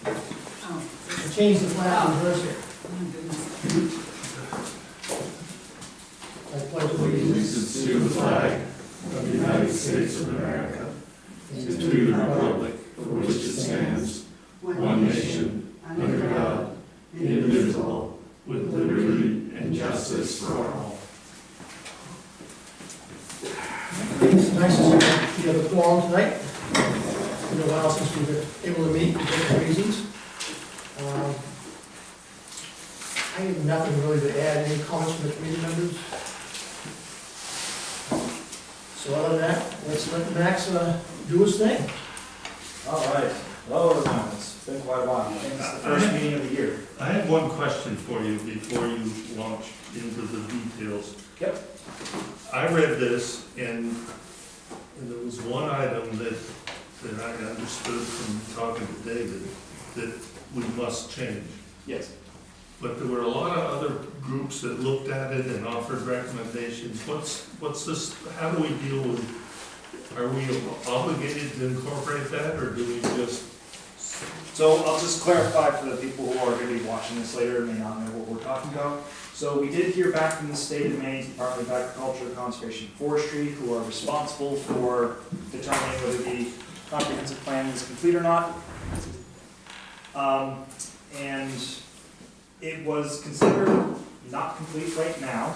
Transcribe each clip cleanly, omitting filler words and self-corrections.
Change the flag and reverse it. I pledge allegiance To the flag of the United States of America, and to the republic for which it stands, one nation, under God, indivisible, with liberty and justice for all. It's nice to see you have a quorum tonight. It's been a while since we were able to meet for different reasons. I have nothing really to add. Any comments from the committee members? So other than that, let's let Max do his thing. All right. Hello, everyone. It's been quite a while. I think it's the first meeting of the year. I have one question for you before you launch into the details. Yep. I read this and there was one item that I understood from talking to David that we must change. Yes. But there were a lot of other groups that looked at it and offered recommendations. What's this, how do we deal with, are we obligated to incorporate that, or do we just? So I'll just clarify for the people who are going to be watching this later and may not know what we're talking about. So we did hear back from the state of Maine's Department of Agriculture, Conservation, and Forestry, who are responsible for determining whether the comprehensive plan is complete or not. And it was considered not complete right now,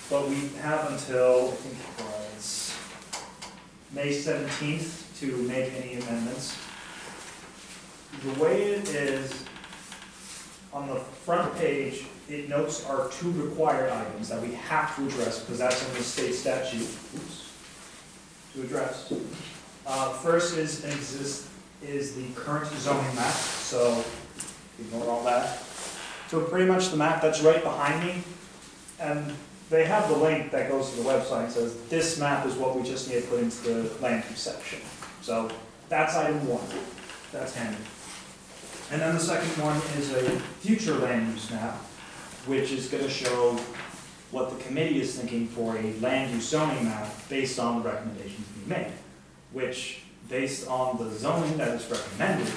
but we have until, I think it was May 17th to make any amendments. The way it is, on the front page, it notes our two required items that we have to address, because that's in the state statute. Oops. To address. First is the current zoning map, so ignore all that. So pretty much the map that's right behind me, and they have the link that goes to the website and says, this map is what we just need to put into the land use section. So that's item one. That's handy. And then the second one is a future land use map, which is going to show what the committee is thinking for a land use zoning map based on the recommendations we made, which, based on the zoning that is recommended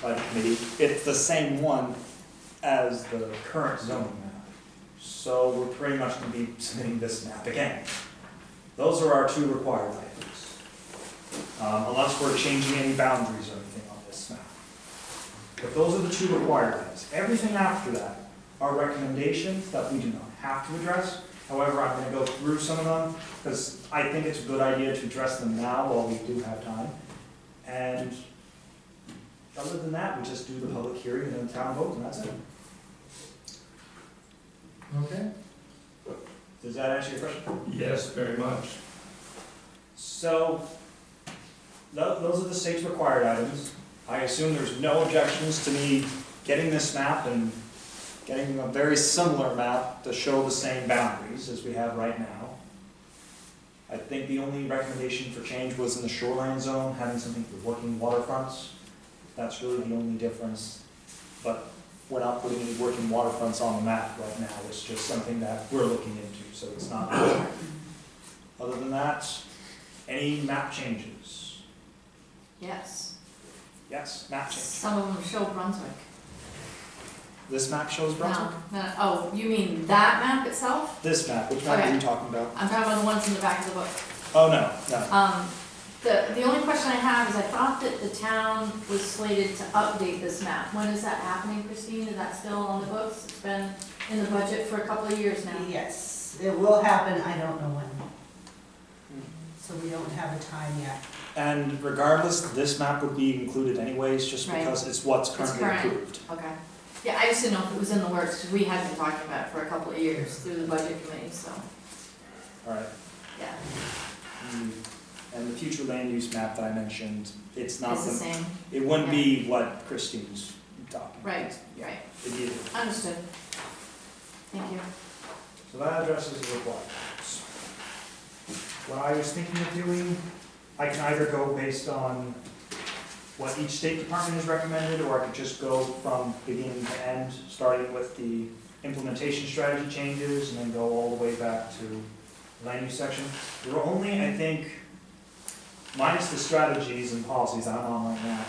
by the committee, it's the same one as the current zoning map. So we're pretty much going to be submitting this map again. Those are our two required items, unless we're changing any boundaries or anything on this map. But those are the two required items. Everything after that are recommendations that we do not have to address. However, I'm going to go through some of them because I think it's a good idea to address them now while we do have time. And other than that, we just do the public hearing and then town vote, and that's it. Okay. Does that answer your question? Yes, very much. So, those are the state's required items. I assume there's no objections to me getting this map and getting a very similar map to show the same boundaries as we have right now. I think the only recommendation for change was in the shoreline zone, having something for working waterfronts. That's really the only difference. But we're not putting any working waterfronts on the map right now. It's just something that we're looking into, so it's not. Other than that, any map changes? Yes. Yes, map change. Some of them show Brunswick. This map shows Brunswick? No. Oh, you mean that map itself? This map, which map are you talking about? I'm talking about the ones in the back of the book. Oh, no. The only question I have is I thought that the town was slated to update this map. When is that happening, Christine? Is that still on the books? It's been in the budget for a couple of years now. Yes, it will happen, I don't know when. So we don't have a time yet. And regardless, this map would be included anyways, just Right. because it's what's It's currently current. approved. Okay. Yeah, I just didn't know if it was in the works, because we had been talking about it for a couple of years through the budget committee, so, All right. yeah. And the future land use map that I mentioned, it's not It's the same. it wouldn't be what Christine's talking about. Right, right. It'd be, Understood. Thank you. so that addresses the requirements. What I was thinking of doing, I can either go based on what each state department has recommended, or I could just go from beginning to end, starting with the implementation strategy changes, and then go all the way back to the land use section. There were only, I think, minus the strategies and policies I'm on right now,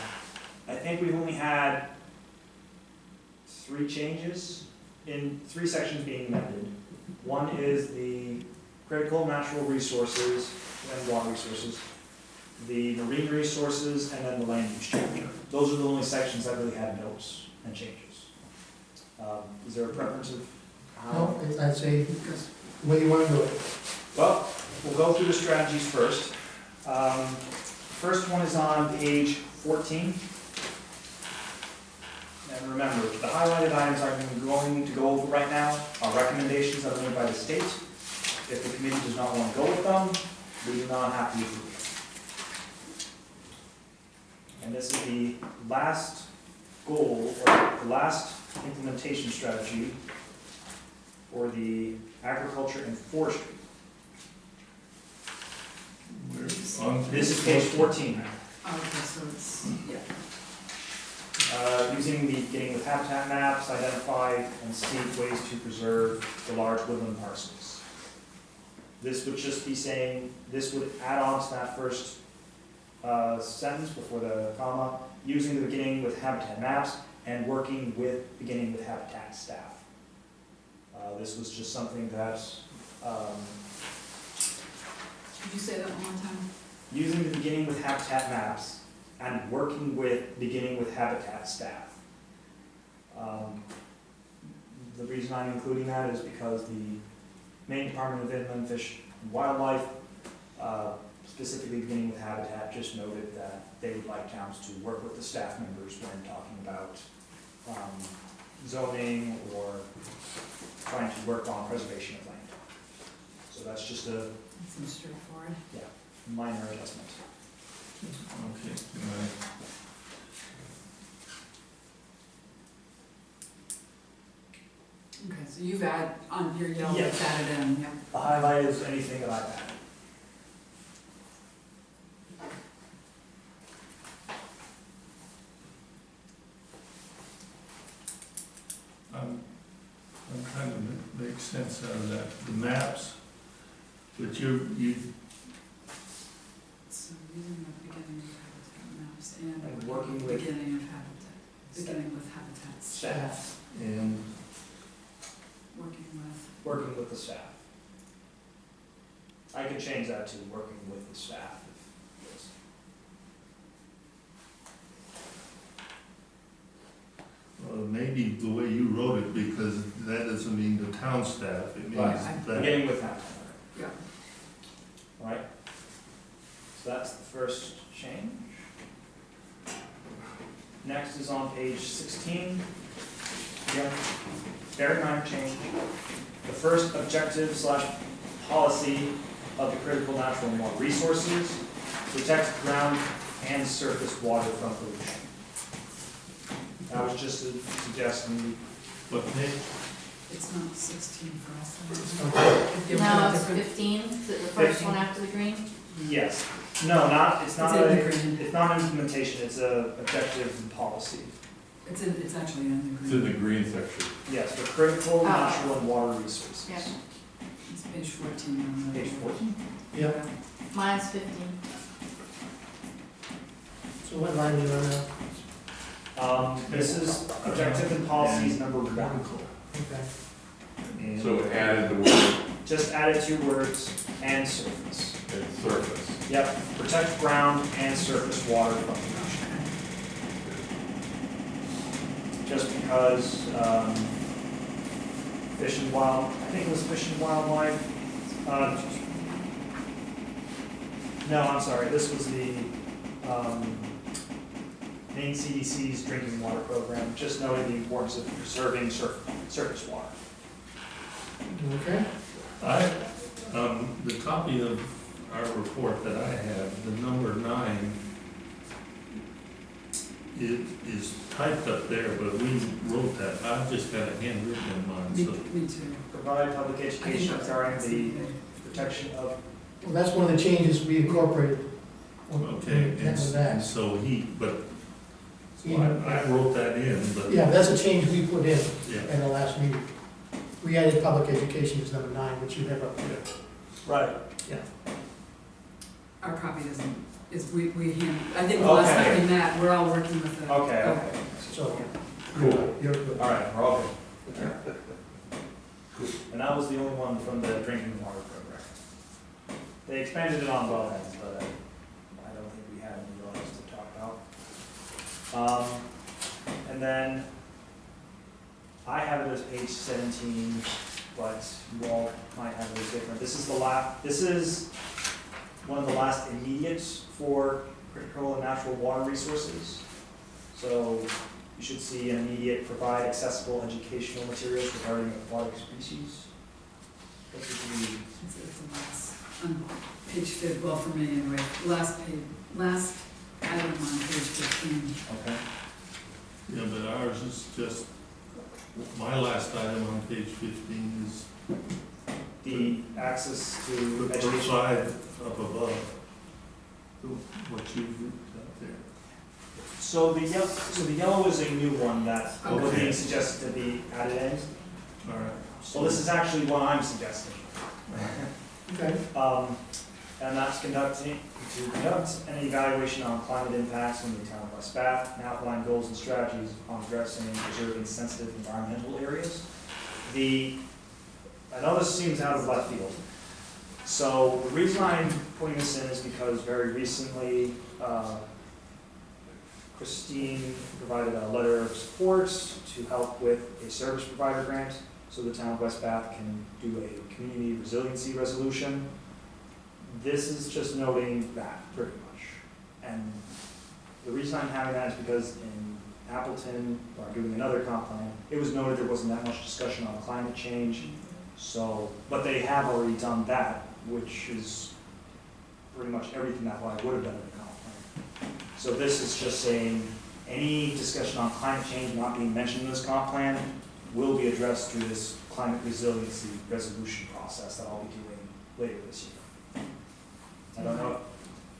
I think we've only had three changes in three sections being amended. One is the critical natural resources and water resources, the marine resources, and then the land use change. Those are the only sections that really had notes and changes. Is there a preference of how? No, I'd say, because the way you want to do it. Well, we'll go through the strategies first. First one is on page 14. And remember, the highlighted items I'm going to go over right now are recommendations that are made by the state. If the committee does not want to go with them, we do not have to approve. And this is the last goal, or the last implementation strategy for the agriculture and forestry. We're on This is page 14. Okay, so it's, yeah. Using the beginning with habitat maps, identify and seek ways to preserve the large woodland parcels. This would just be saying, this would add on to that first sentence before the comma, using the beginning with habitat maps and working with, beginning with habitat staff. This was just something that, Could you say that one more time? using the beginning with habitat maps and working with, beginning with habitat staff. The reason I'm including that is because the Maine Department of Inland Fish and Wildlife, specifically beginning with habitat, just noted that they would like towns to work with the staff members when talking about zoning or trying to work on preservation of land. So that's just a That seems straightforward. minor adjustment. Okay, Okay, so you've added, on your yellow, Yes. you've added in, yeah. The highlight is anything that I've added. I'm trying to make sense out of that. The maps, but you, So using the beginning of habitat maps and And working with beginning of habitat, beginning with habitats, staff, and working with, working with the staff. I could change that to working with the staff. if it's- maybe the way you wrote it, because that doesn't mean the town staff, it means Right. that. Beginning with habitat. yeah. Right? So that's the first change. Next is on page 16. Again, very minor change. The first objective / policy of the critical natural and water resources, protect ground and surface water from pollution. That was just a suggestion. What page? It's not 16 for us. No, it's 15, is it the first one after the green? Yes. No, not, it's not, It's in the a- green. it's not implementation, it's a objective and policy. It's actually in the It's in green. the green section. Yes, for critical Oh. natural and water resources. Yeah. It's page 14 on the. Page 14. Yeah. Mine's 15. So what line are you on now? This is objective and policies number 1. Okay. And So it added the word just added 2 words, and surface. and surface. Yep, protect ground and surface water from pollution. Just because, Fish and Wild, I think it was Fish and Wildlife, no, I'm sorry, this was the, Maine CDC's drinking water program, just noting the importance of preserving surface water. Okay. The copy of our report that I have, the number 9, it is typed up there, but we wrote that, I've just got a handwritten in mine, so. Me too. Provide public I education think that's regarding the the same thing. protection of, Well, that's one of the changes we incorporated. Okay, That was that. and so I wrote that in, but. Yeah, that's a change we put in Yeah. in the last meeting. We added public education as number 9, which you have up there. right, Our copy doesn't, we hand, I think the last Okay. time we met, we're all working with the. okay. So, Cool. You're good. All right, we're all good. Cool. And that was the only one from the drinking water program. They expanded it on wellheads, but I don't think we had any others to talk about. And then I have it as page 17, but you all might have it as different. This is one of the last immediates for critical and natural water resources. So you should see an immediate provide accessible educational materials regarding aquatic species. That's what you read. It's a mess. On page 15, well, for me anyway, last item on page 15. Okay. Yeah, but ours is just, my last item on page 15 is The access to the first education. side up above. What you got there. So the yellow is a new one that was Okay. being suggested to be added in. All right. So this is actually what I'm suggesting. Okay. And that's to conduct an evaluation on climate impacts in the town of West Bath and outline goals and strategies on addressing and preserving sensitive environmental areas. I know this seems out of left field. So the reason I'm putting this in is because very recently, Christine provided a letter of support to help with a service provider grant so the town of West Bath can do a community resiliency resolution. This is just noting that, pretty much. And the reason I'm having that is because in Appleton, or doing another comp plan, it was noted there wasn't that much discussion on climate change. So, but they have already done that, which is pretty much everything that I would have done in the comp plan. So this is just saying, any discussion on climate change not being mentioned in this comp plan will be addressed through this climate resiliency resolution process that I'll be doing later this year. I don't know.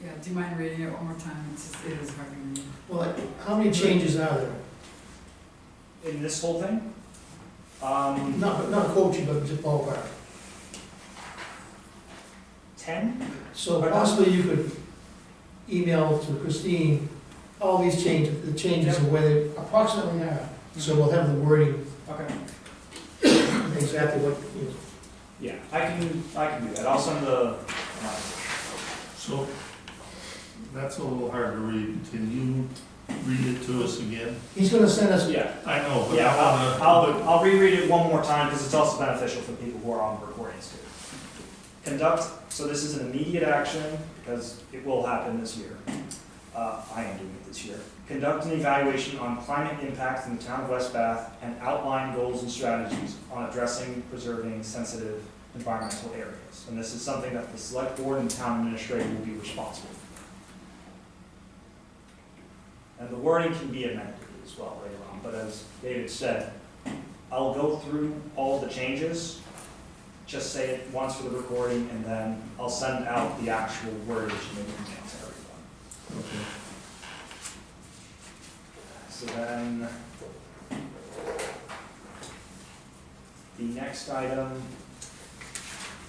Yeah, do you mind reading it one more time? It is hard to read. Well, how many changes are there? In this whole thing? Not coaching, but just ballpark. 10? So possibly you could email to Christine all these changes, the changes of where they approximately are. So we'll have the wording Okay. exactly what, Yeah, I can do that. I'll send the, So, that's a little hard to read. Can you read it to us again? he's gonna send us, yeah. I know, but Yeah, I wanna. I'll reread it one more time because it's also beneficial for people who are on the recordings too. So this is an immediate action because it will happen this year. I am doing it this year. Conduct an evaluation on climate impacts in the town of West Bath and outline goals and strategies on addressing, preserving sensitive environmental areas. And this is something that the select board and town administrator will be responsible for. And the wording can be amended as well later on, but as David said, I'll go through all the changes, just say it once for the recording, and then I'll send out the actual wordage and email to everyone. Okay. So then, the next item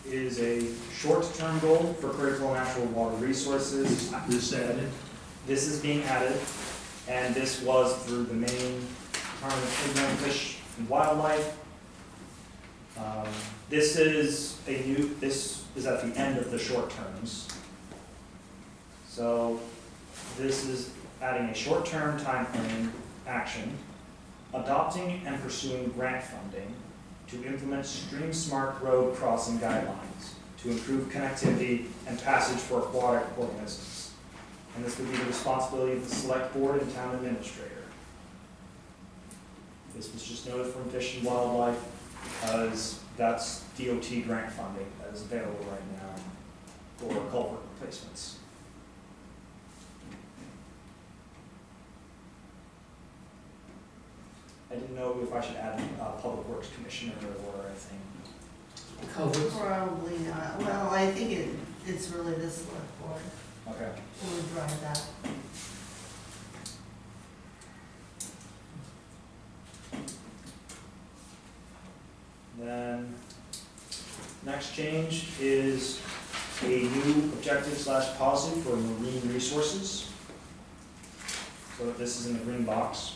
is a short-term goal for critical natural water resources. This added? This is being added, and this was through the Maine Department of Inland Fish and Wildlife. This is at the end of the short terms. So this is adding a short-term time frame action, adopting and pursuing grant funding to implement stream smart road crossing guidelines to improve connectivity and passage for aquatic organisms. And this would be the responsibility of the select board and town administrator. This was just noted from Fish and Wildlife because that's DOT grant funding that is available right now for culvert replacements. I didn't know if I should add Public Works Commissioner or anything. culverts. Probably not. Well, I think it's really the select board Okay. who would drive that. Then, next change is a new objective/policy for marine resources. So this is in the green box.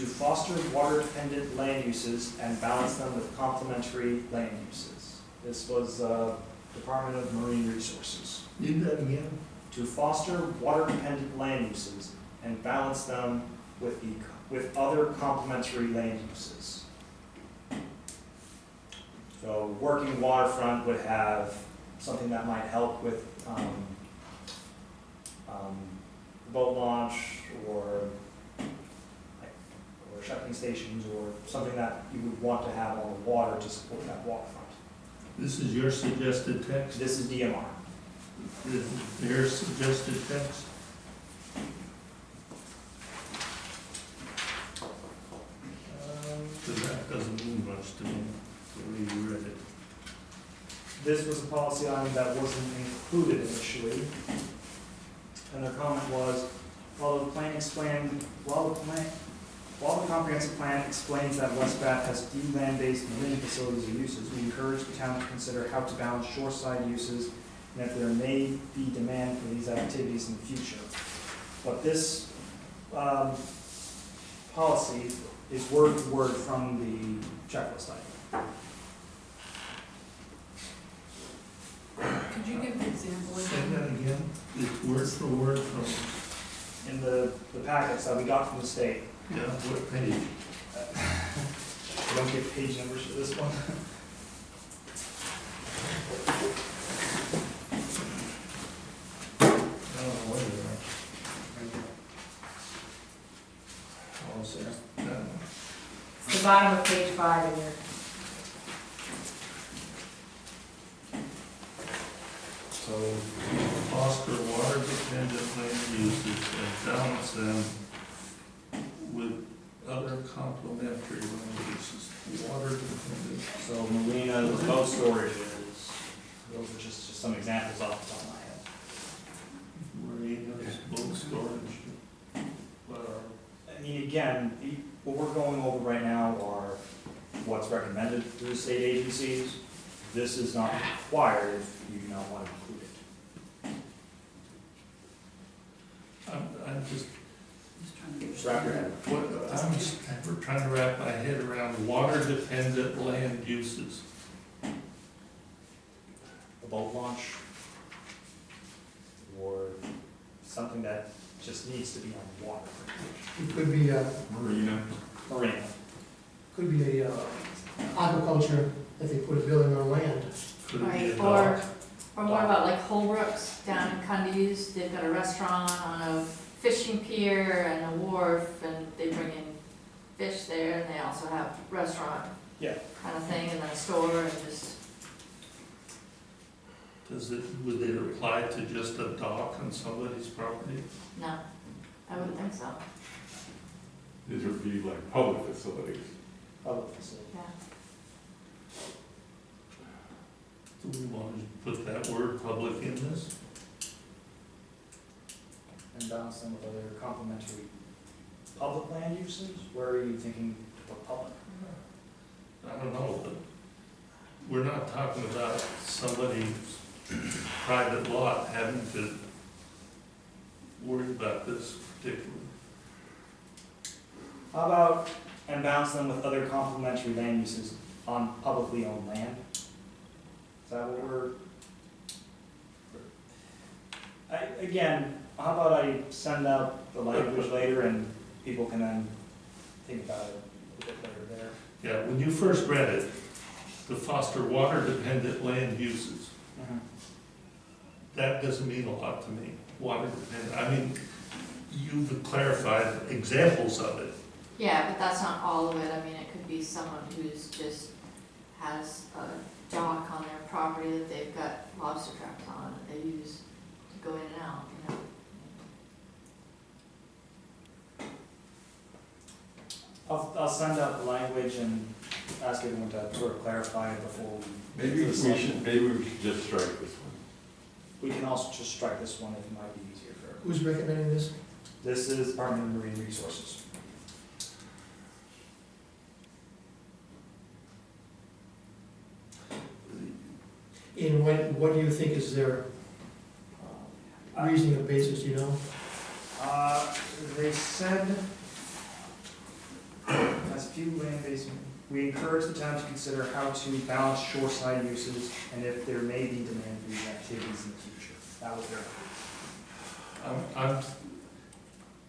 to foster water-dependent land uses and balance them with complementary land uses. This was Department of Marine Resources. Read that again. To foster water-dependent land uses and balance them with other complementary land uses. So working waterfront would have something that might help with boat launch or shipping stations or something that you would want to have on the water to support that waterfront. This is your suggested text? This is DMR. This is their suggested text? Because that doesn't mean much to me, the way you read it. This was a policy item that wasn't included initially. And their comment was, while the comprehensive plan explains that West Bath has few land-based marine facilities or uses, we encourage the town to consider how to balance shoreside uses and if there may be demand for these activities in the future. But this policy is word for word from the checklist item. Could you give an example Say again? that again, it's word for word from, In the packets that we got from the state, yeah, what page? I don't get page numbers for this one. Oh, wait a minute. Oh, so that one. It's the bottom of page 5 in your. So, foster water-dependent land uses and balance them with other complementary land uses. Water-dependent. So marinas, boat storages, those are just some examples off the top of my head. Marinas, boat storage. I mean, again, what we're going over right now are what's recommended through the state agencies. This is not required if you do not want to include it. I'm just, Just trying to Just wrap your head. we're trying to wrap my head around water-dependent land uses. A boat launch or something that just needs to be on the water. It could be, Marina. Marina. could be a aquaculture that they put a building on land. Could it be Right, a or dock? more about like Holbrooks down in Cundies, they've got a restaurant on a fishing pier and a wharf, and they bring in fish there, and they also have restaurant Yeah. kind of thing, and then a store, and just, Would it apply to just a dock on somebody's property? no, I wouldn't think so, These would be like public facilities. Public facility. yeah. Do we want to put that word public in this? And balance them with other complementary public land uses? Where are you thinking to put public? I don't know, but we're not talking about somebody's private lot having to worry about this particularly. How about, and balance them with other complementary land uses on publicly owned land? Is that what we're? Again, how about I send out the language later and people can then think about it a bit later there? Yeah, when you first read it, to foster water-dependent land uses, that doesn't mean a lot to me. Water-dependent, I mean, you've clarified examples of it. Yeah, but that's not all of it, I mean, it could be someone who's just has a dock on their property that they've got lobster traps on, that they use to go in and out, you know? I'll send out the language and ask everyone to sort of clarify it before we. Maybe we should just strike this one. We can also just strike this one if it might be easier for everyone. Who's recommending this? This is Department of Marine Resources. And what do you think is their reasoning or basis, do you know? They said, has a few land-based, we encourage the town to consider how to balance shoreside uses and if there may be demand for these activities in the future. That was their.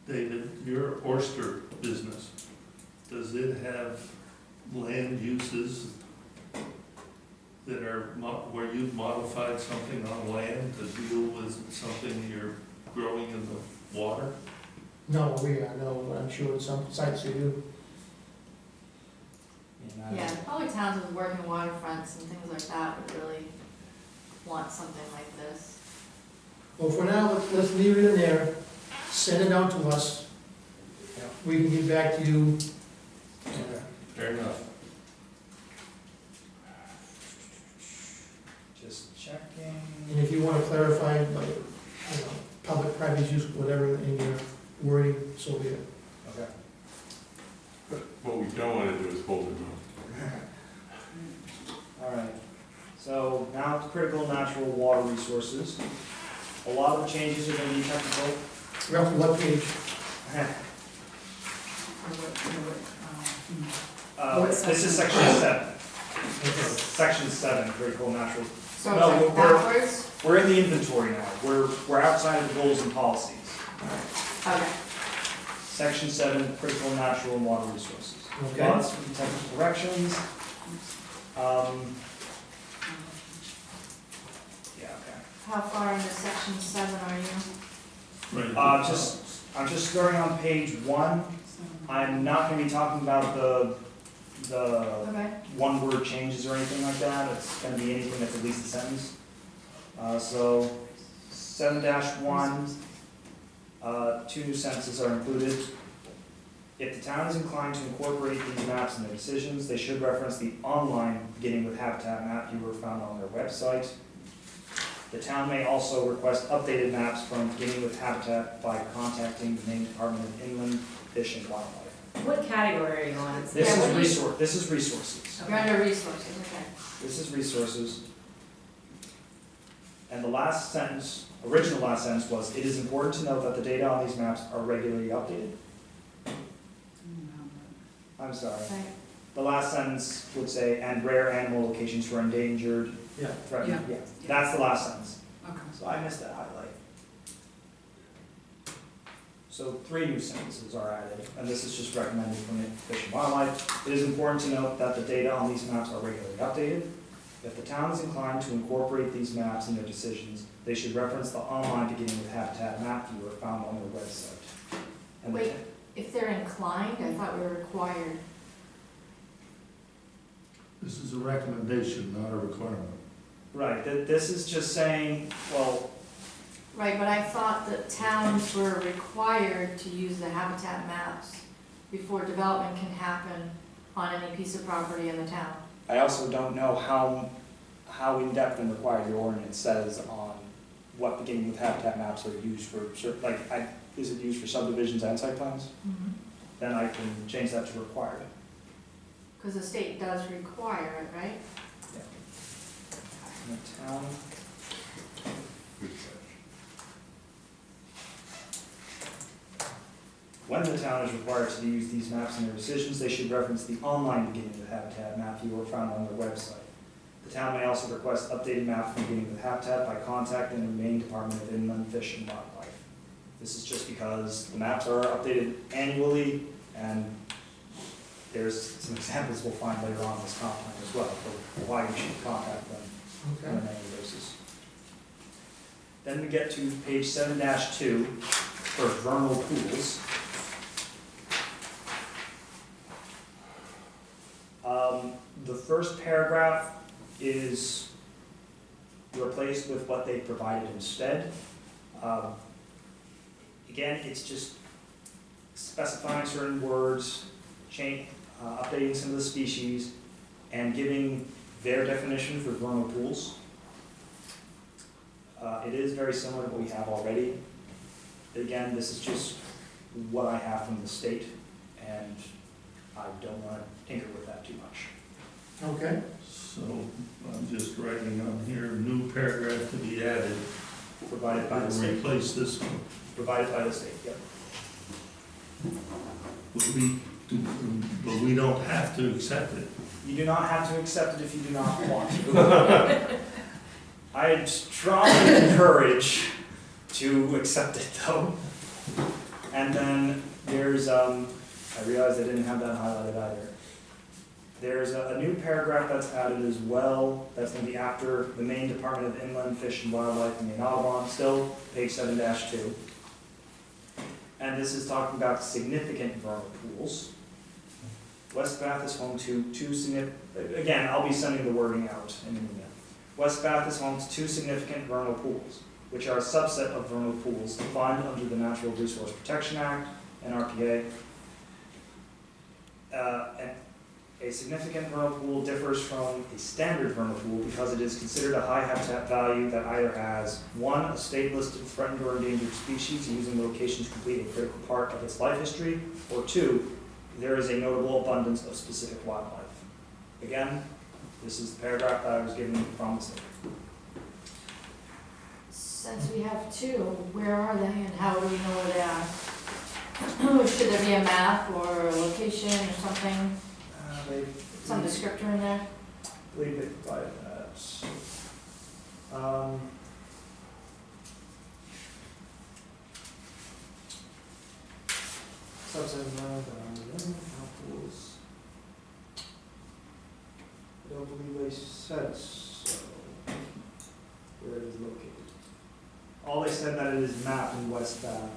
David, your oyster business, does it have land uses that are, where you've modified something on land to deal with something you're growing in the water? No, but I'm sure some sites you do. Yeah, probably towns with working waterfronts and things like that would really want something like this. Well, for now, let's leave it in there, send it out to us. Yeah. We can get back to you. Fair enough. Just checking. And if you want to clarify, like, public, private use, whatever in your wording, so be it. Okay. What we don't wanna do is hold it up. All right, so now to critical natural water resources. A lot of the changes are gonna be technical. We're up to what page? This is section 7. Section 7, critical natural. So No, it's like we're- backwards? We're in the inventory now. We're outside of the goals and policies. Okay. Section 7, critical natural and water resources. Okay. Lots of technical corrections. Yeah, okay. How far into section 7 are you? Right. I'm just starting on page 1. I'm not gonna be talking about the Okay. one-word changes or anything like that. It's gonna be anything that's at least a sentence. So 7-1, 2 new sentences are included. If the town is inclined to incorporate these maps in their decisions, they should reference the online beginning with habitat map viewer found on their website. The town may also request updated maps from beginning with habitat by contacting the Maine Department of Inland Fish and Wildlife. What category are you on? This Yeah, is what do you- resources. You're under resources, okay. This is resources. And the last sentence, original last sentence was, it is important to note that the data on these maps are regularly updated. I'm sorry. Right. The last sentence would say, and rare animal locations for endangered, Yeah. threatened, Yeah. yeah, that's the last sentence. Okay. So I missed that highlight. So 3 new sentences are added, and this is just recommended from Fish and Wildlife. It is important to note that the data on these maps are regularly updated. If the town is inclined to incorporate these maps in their decisions, they should reference the online beginning with habitat map viewer found on their website. And Wait. If they're inclined, I thought we were required. This is a recommendation, not a requirement. Right, this is just saying, well, Right, but I thought that towns were required to use the habitat maps before development can happen on any piece of property in the town. I also don't know how in-depth and required your ordinance says on what beginning with habitat maps are used for, like, is it used for subdivisions and site plans? Then I can change that to required. Because the state does require it, right? In the town, Good catch. when the town is required to use these maps in their decisions, they should reference the online beginning with habitat map viewer found on their website. The town may also request updated maps from beginning with habitat by contacting the Maine Department of Inland Fish and Wildlife. This is just because the maps are updated annually, and there's some examples we'll find later on in this comp plan as well, for why you should contact them on an annual basis. Then we get to page 7-2 for vernal pools. The first paragraph is replaced with what they provided instead. Again, it's just specifying certain words, updating some of the species, and giving their definition for vernal pools. It is very similar to what we have already. Again, this is just what I have from the state, and I don't want to tinker with that too much. Okay. So I'm just writing on here, new paragraph to be added, Provided by the and state. replace this one. Provided by the state, yep. Would we But we don't have to accept it. You do not have to accept it if you do not want to. I strongly encourage to accept it though. And then there's, I realized I didn't have that highlighted either. There's a new paragraph that's added as well, that's gonna be after the Maine Department of Inland Fish and Wildlife in the Audubon, still page 7-2. And this is talking about significant vernal pools. West Bath is home to two significant, again, I'll be sending the wording out in an email. West Bath is home to two significant vernal pools, which are a subset of vernal pools defined under the Natural Resource Protection Act, NRPA. And a significant vernal pool differs from a standard vernal pool because it is considered a high habitat value that either has, one, a state-listed threatened or endangered species using the location to complete a critical part of its life history, or two, there is a notable abundance of specific wildlife. Again, this is the paragraph that I was given from the state. Since we have two, where are they and how do we know where they are? Should there be a map or a location or something, some descriptor in there? I believe they provided that. Subset pools. I don't believe they said so, where it is located. All they said that it is mapped in West Bath,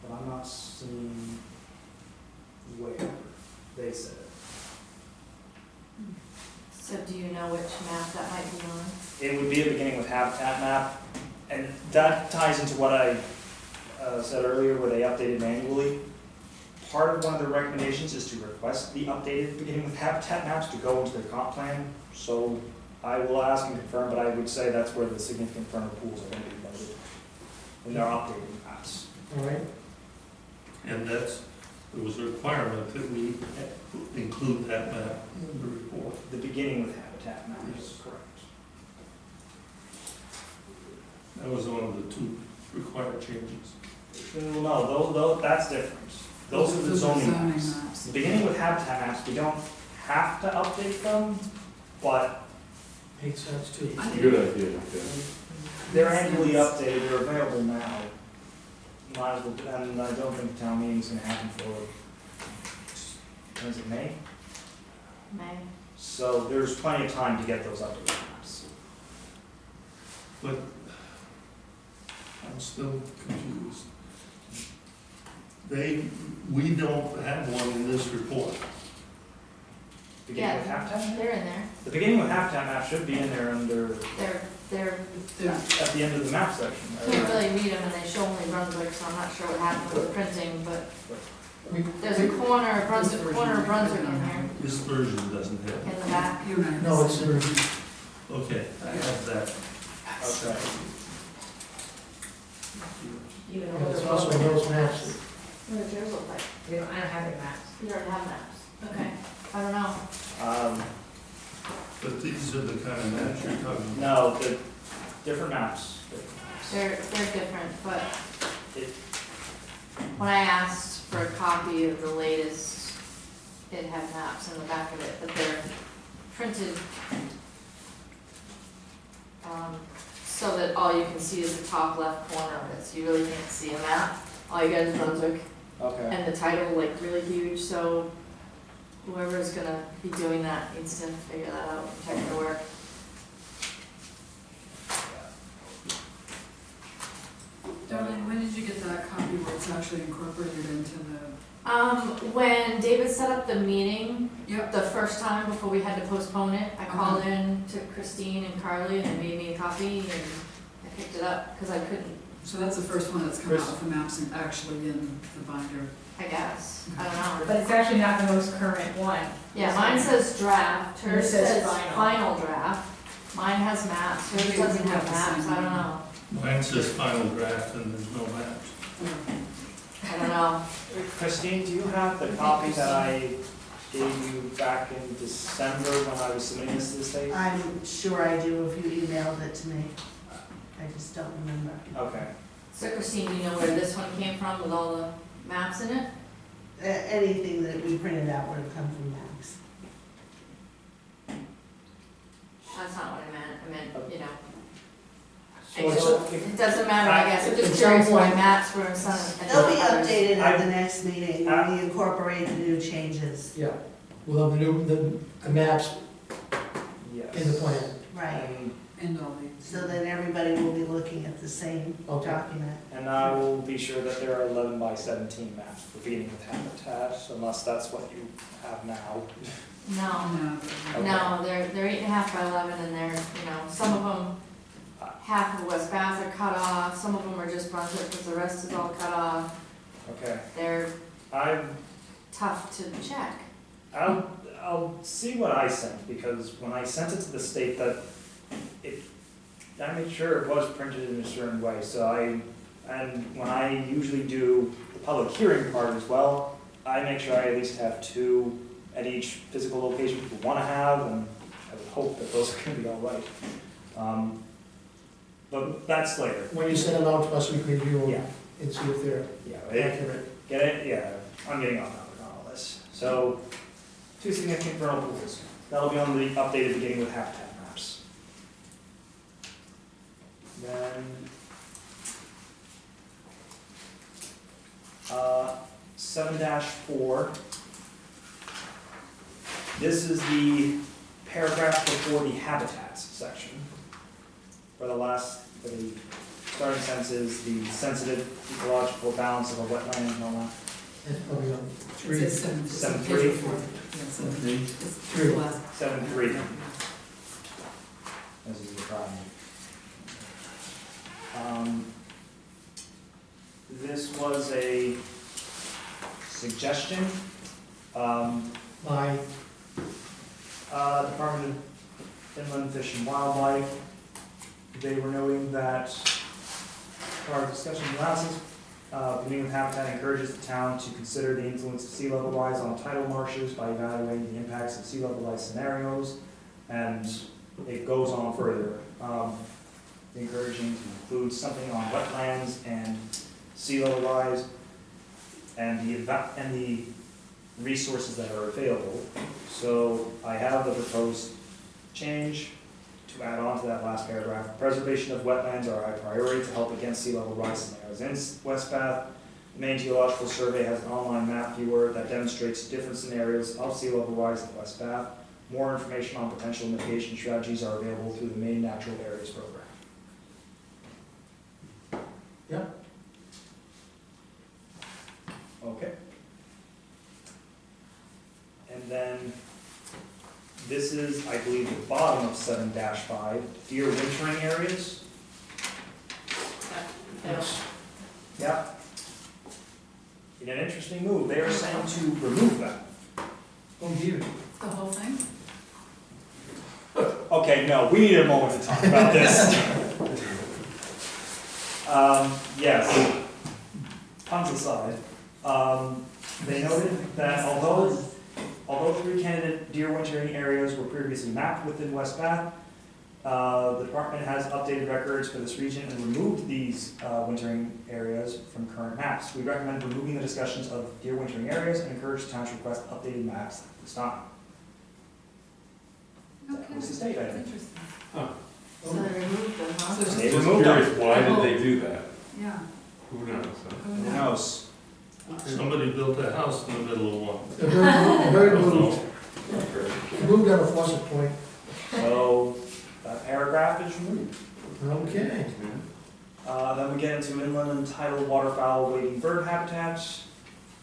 but I'm not seeing where they said it. So do you know which map that might be on? It would be a beginning with habitat map, and that ties into what I said earlier, where they updated manually. Part of one of their recommendations is to request the updated beginning with habitat maps to go into their comp plan. So I will ask and confirm, but I would say that's where the significant vernal pools are going to be noted in their updated maps. All right, And that's, it was a requirement that we include that map in the report. The beginning with habitat maps, correct. That was one of the two required changes. No, those, that's different. Those are the zoning maps. The beginning with habitat maps, we don't have to update them, but makes sense too. Good idea, yeah. they're annually updated, they're available now. Might as well, and I don't think the town meeting's gonna happen for, when is it, May? May. So there's plenty of time to get those updated maps. But I'm still confused. We don't have one in this report. Beginning with Yeah, habitat? they're in there. The beginning with habitat map should be in there under, They're, at the end of the map section. can't really read them and they show only Brunswick, so I'm not sure what happened with the printing, but there's a corner of Brunswick in here, This version doesn't have in the back. No, it's, Okay, I have that. Okay. You know, it's also those maps. What does yours look like? We don't, I don't have any maps. You don't have maps. Okay, I don't know. But these are the kind of maps you're talking about. No, the different maps. They're different, but It- when I asked for a copy of the latest, it had maps in the back of it, but they're printed so that all you can see is the top left corner of it, so you really can't see a map. All you get is Brunswick, Okay. and the title like really huge, so whoever's gonna be doing that needs to figure that out, check their work. Darlene, when did you get that copy where it's actually incorporated into the? When David set up the meeting, Yep. the first time before we had to postpone it, I called in to Christine and Carly and they made me a copy and I picked it up because I couldn't, So that's the first one that's come out with the maps and actually in the binder. I guess, I don't know. But it's actually not the most current one. Yeah, mine says draft, hers Yours says says final. final draft, mine has maps, hers Maybe we doesn't have have the maps, same I don't one. know. Mine says final draft and there's no maps. I don't know. Christine, do you have the copy that I gave you back in December when I was submitting this to the state? I'm sure I do if you emailed it to me. I just don't remember. Okay. So Christine, do you know where this one came from with all the maps in it? anything that we printed out would have come from Max. That's not what I meant, you know. So it's, It doesn't matter, I guess, I'm At just some curious why point- maps were in some and They'll be others. updated at the next meeting when we incorporate the new changes. yeah, we'll have the maps Yes. in the plan. Right, And all the. so then everybody will be looking at the same Okay. document. And I will be sure that there are 11 by 17 maps for feeding with habitat, unless that's what you have now. No, Okay. no, they're 8.5 by 11 and they're, you know, some of them, half of West Bath are cut off, some of them are just Brunswick because the rest is all cut off. Okay. They're I'm tough to check. I'll see what I sent, because when I sent it to the state, I made sure it was printed in a certain way, and when I usually do the public hearing part as well, I make sure I at least have 2 at each physical location people want to have, and I would hope that those are going to be all right. But that's later. When you send them out to us, we can review them Yeah, and see if they're yeah. accurate. Get it? Yeah, I'm getting off topic on all this. So, 2 significant vernal pools. That'll be on the updated beginning with habitat maps. Then, 7-4. This is the paragraph before the habitats section. For the starting sentence is the sensitive ecological balance of a wetland and all that. That's probably on It 3. says 7. it's 7-3. page before. Yeah, 7. It's the last. 7-3. This is the problem. This was a suggestion. By, Department of Inland Fish and Wildlife. They were noting that our discussion analysis, beginning with habitat, encourages the town to consider the influence of sea level rise on tidal marshes by evaluating the impacts of sea level rise scenarios, and it goes on further, encouraging to include something on wetlands and sea level rise, and the resources that are available. So I have the proposed change to add on to that last paragraph. Preservation of wetlands are a high priority to help against sea level rise scenarios. In West Bath, the Maine Geological Survey has an online map viewer that demonstrates different scenarios of sea level rise in West Bath. More information on potential mitigation strategies are available through the Maine Natural Areas Program. Yep. Okay. And then this is, I believe, the bottom of 7-5, deer wintering areas. yes, Yep. In an interesting move, they are saying to remove that. oh dear. The whole thing? Okay, no, we need a moment to talk about this. Yes, puns aside, they noted that although 3 candidate deer wintering areas were previously mapped within West Bath, the department has updated records for this region and removed these wintering areas from current maps. We recommend removing the discussions of deer wintering areas and encourage the town to request updated maps at this time. That was the state That's item. interesting. So they removed them, huh? So They Just removed them. curious, why did they do that? Yeah. Who knows? Who knows? Somebody built a house in the middle of one. The bird I don't moved, know. it moved out of Fawcett Point. So that paragraph is removed. Okay. Then we get into inland and tidal waterfowl wading bird habitats.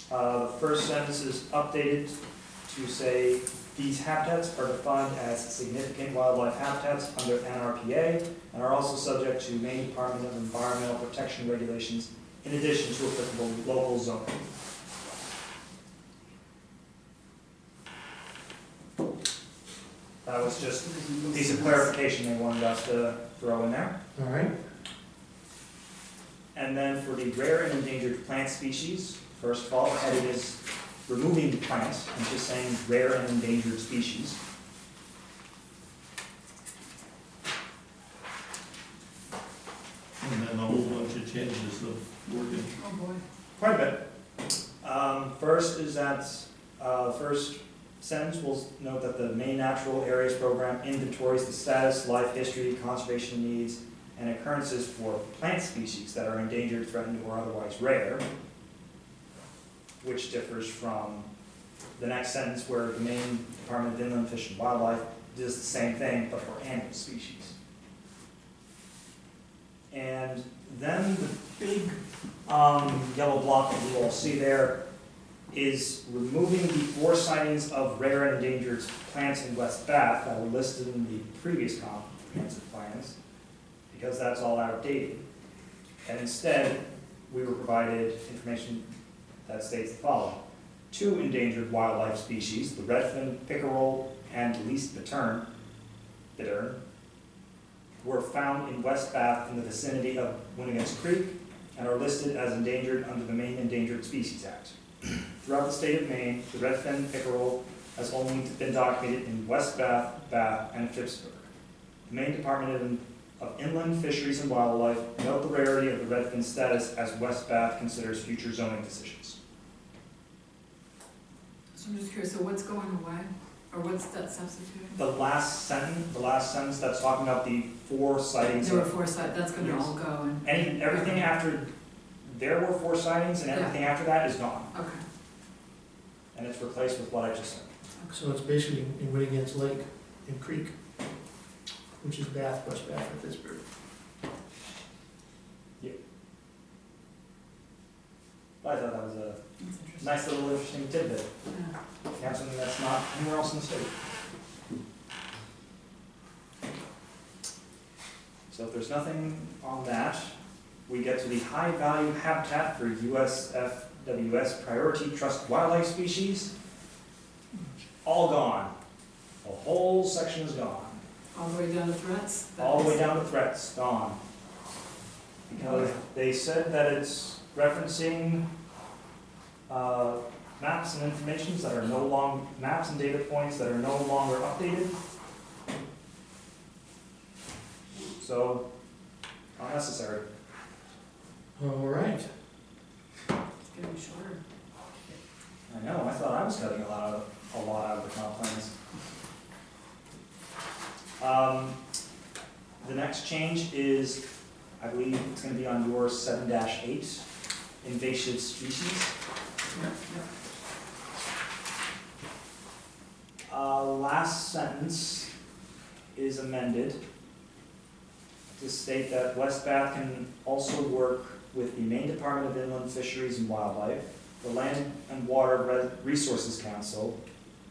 The first sentence is updated to say these habitats are defined as significant wildlife habitats under NRPA and are also subject to Maine Department of Environmental Protection regulations in addition to applicable local zoning. That was just a piece of clarification they wanted us to throw in there. All right, And then for the rare and endangered plant species, first of all, the heading is removing the plants and just saying rare and endangered species. And then a whole bunch of changes of wording. Oh, boy. Quite a bit. First is that, first sentence will note that the Maine Natural Areas Program inventories the status, life history, conservation needs, and occurrences for plant species that are endangered, threatened, or otherwise rare, which differs from the next sentence where the Maine Department of Inland Fish and Wildlife does the same thing, but for annual species. And then the big yellow block that you all see there is removing the 4 sightings of rare and endangered plants in West Bath that were listed in the previous comprehensive plans, because that's all outdated. And instead, we were provided information that states the following. 2 endangered wildlife species, the redfin pickerel and least bittern, were found in West Bath in the vicinity of Winnegans Creek and are listed as endangered under the Maine Endangered Species Act. Throughout the state of Maine, the redfin pickerel has only been documented in West Bath, Bath, and Phippsburg. The Maine Department of Inland Fisheries and Wildlife note the rarity of the redfin status as West Bath considers future zoning decisions. So I'm just curious, so what's going away? Or what's that substituting? The last sentence that's talking about the 4 sightings. There were 4 sites, that's gonna all go and, Everything after, there were 4 sightings, and everything after that is gone. okay. And it's replaced with what I just said. So it's basically in Winnegans Lake and Creek, which is Bath, West Bath, and Pittsburgh. But I thought that was a That's interesting. nice little interesting tidbit. Yeah. You have something that's not anywhere else in the state. So if there's nothing on that, we get to the high value habitat for USFWS priority trust wildlife species. All gone. The whole section is gone. All the way down to threats? All the way down to threats, gone. Because they said that it's referencing maps and informations that are no longer, maps and data points that are no longer updated. So, unnecessary. All right. It's gonna be shorter. I know, I thought I was cutting a lot out of the comp plans. The next change is, I believe it's gonna be on your 7-8, invasive species. Last sentence is amended to state that West Bath can also work with the Maine Department of Inland Fisheries and Wildlife, the Land and Water Resources Council,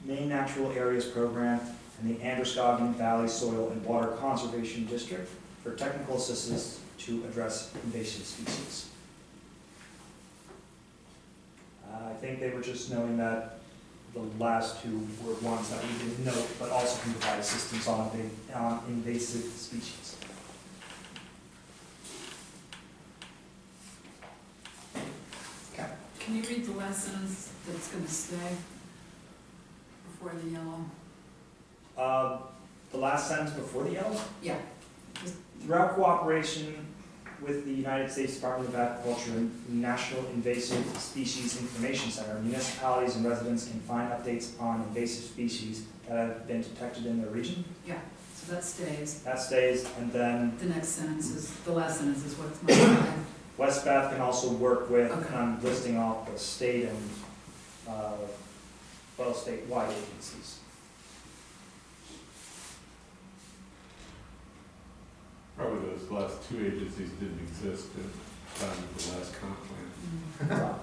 Maine Natural Areas Program, and the Androscoggin Valley Soil and Water Conservation District for technical assistance to address invasive species. I think they were just noting that the last 2 were ones that we didn't note, but also can provide assistance on invasive species. Okay. Can you read the last sentence that's gonna stay before the yellow? The last sentence before the yellow? Yeah. Throughout cooperation with the United States Department of Agriculture and National Invasive Species Information Center, municipalities and residents can find updates on invasive species that have been detected in their region. Yeah, so that stays. That stays, and then The next sentence is, the last sentence is what's modified. West Bath can also work with, Okay. and I'm listing off the state and, statewide agencies. Probably those last 2 agencies didn't exist at the time of the last comp plan.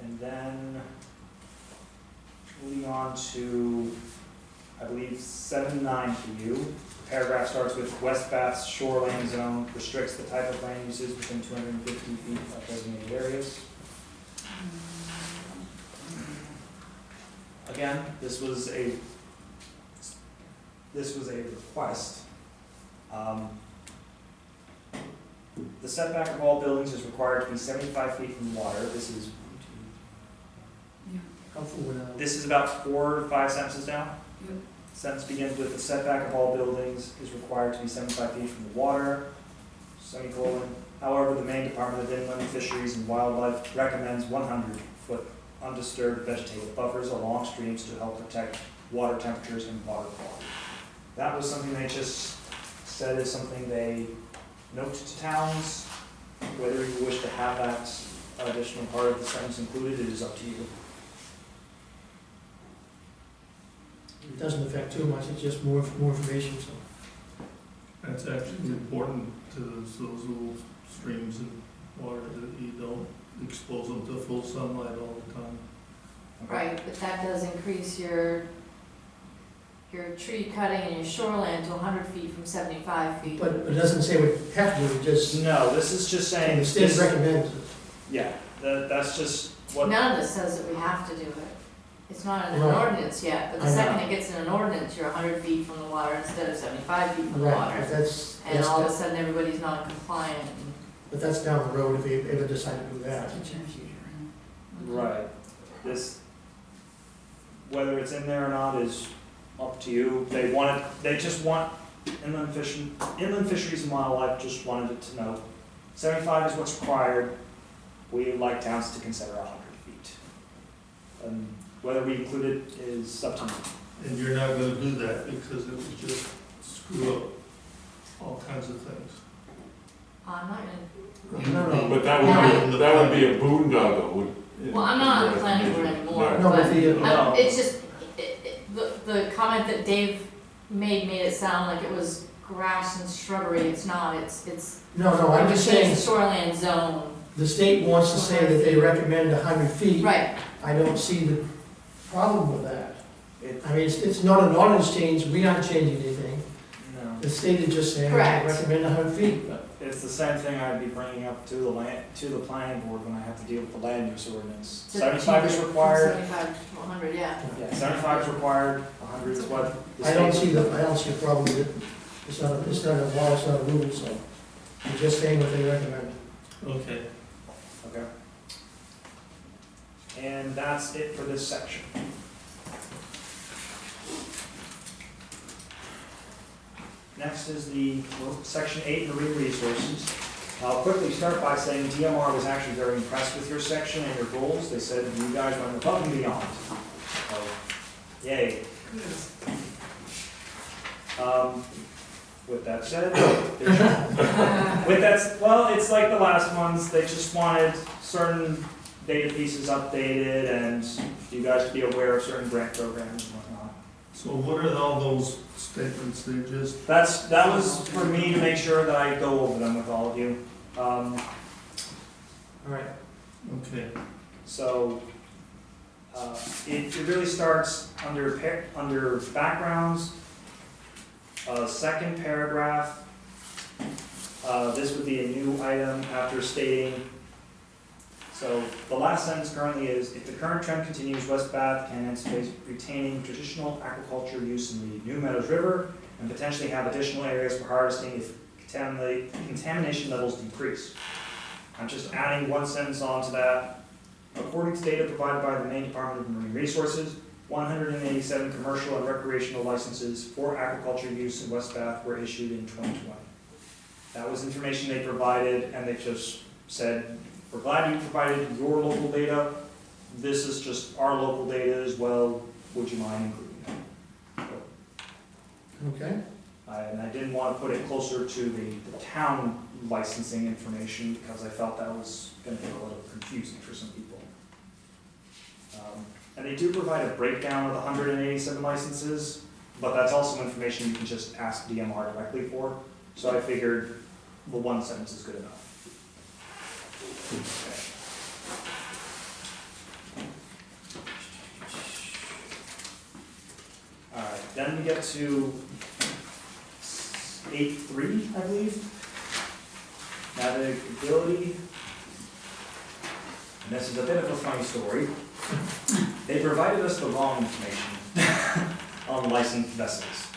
And then, moving on to, I believe, 7-9 for you. The paragraph starts with West Bath's shoreline zone restricts the type of land uses within 250 feet of designated areas. Again, this was a request. The setback of all buildings is required to be 75 feet from water. This is, Yeah. Helpful with this is about 4 to 5 sentences down. Yep. Sentence begins with the setback of all buildings is required to be 75 feet from the water. semicolon. However, the Maine Department of Inland Fisheries and Wildlife recommends 100-foot undisturbed vegetative buffers along streams to help protect water temperatures and water quality. That was something they just said is something they note to towns. Whether you wish to have that additional part of the sentence included, it is up to you. It doesn't affect too much, it's just more information, so. That's actually important to those little streams and water that you don't expose them to full sunlight all the time. Right, but that does increase your tree cutting and your shoreline to 100 feet from 75 feet. But it doesn't say we have to do it, just, No, this is just saying. the state this- recommends it. Yeah, that's just what. None of this says that we have to do it. It's not in an Right. ordinance yet, but the I know. second it gets in an ordinance, you're 100 feet from the water instead of 75 feet from the Right, water. but that's, And all of a sudden, everybody's non-compliant. and- but that's down the road if you ever decide to do that. Right. This, whether it's in there or not is up to you. They just want, inland fisheries and wildlife just wanted it to know, 75 is what's required. We like towns to consider 100 feet. And whether we include it is up to you. And you're not gonna do that because it would just screw up all kinds of things. I'm not gonna, No, But that would be a boondoggle, would. well, I'm not on the planning board anymore, No, but but the, No. it's just, the comment that Dave made it sound like it was grass and shrubbery. It's not, it's. no, I'm just saying, It's shoreline zone. the state wants to say that they recommend 100 feet. Right, I don't see the problem with that. It- I mean, it's not an ordinance change, we aren't changing anything. No. The state is just saying, I Correct. recommend 100 feet. It's the same thing I'd be bringing up to the planning board when I have to deal with the land use ordinance. To 75 is change it from required. 75 to 100, yeah. Yeah, 75 is required, 100 is what the I don't state. see a problem with it. It's not a law, it's not a rule, so I'm just saying what they recommend. Okay. Okay. And that's it for this section. Next is the section 8, marine resources. I'll quickly start by saying DMR was actually very impressed with your section and your goals. They said you guys went above and beyond. So, yay. With that said, well, it's like the last ones, they just wanted certain data pieces updated and you guys to be aware of certain grant programs and whatnot. So what are all those statements? They're just, That was for me to make sure that I go over them with all of you. All right. okay. So, it really starts under backgrounds, second paragraph. This would be a new item after stating, so the last sentence currently is, if the current trend continues, West Bath can anticipate retaining traditional aquaculture use in the New Meadows River and potentially have additional areas for harvesting if contamination levels decrease. I'm just adding one sentence onto that. According to data provided by the Maine Department of Marine Resources, 187 commercial and recreational licenses for aquaculture use in West Bath were issued in 2020. That was information they provided, and they just said, we're glad you provided your local data. This is just our local data as well. Would you mind including that? Okay? And I didn't want to put it closer to the town licensing information because I felt that was going to get a little confusing for some people. And they do provide a breakdown of the 187 licenses, but that's also information you can just ask DMR directly for. So I figured the one sentence is good enough. Okay. All right, then we get to 8.3, I believe. Navigability. And this is a bit of a funny story. They provided us the wrong information on licensed vessels.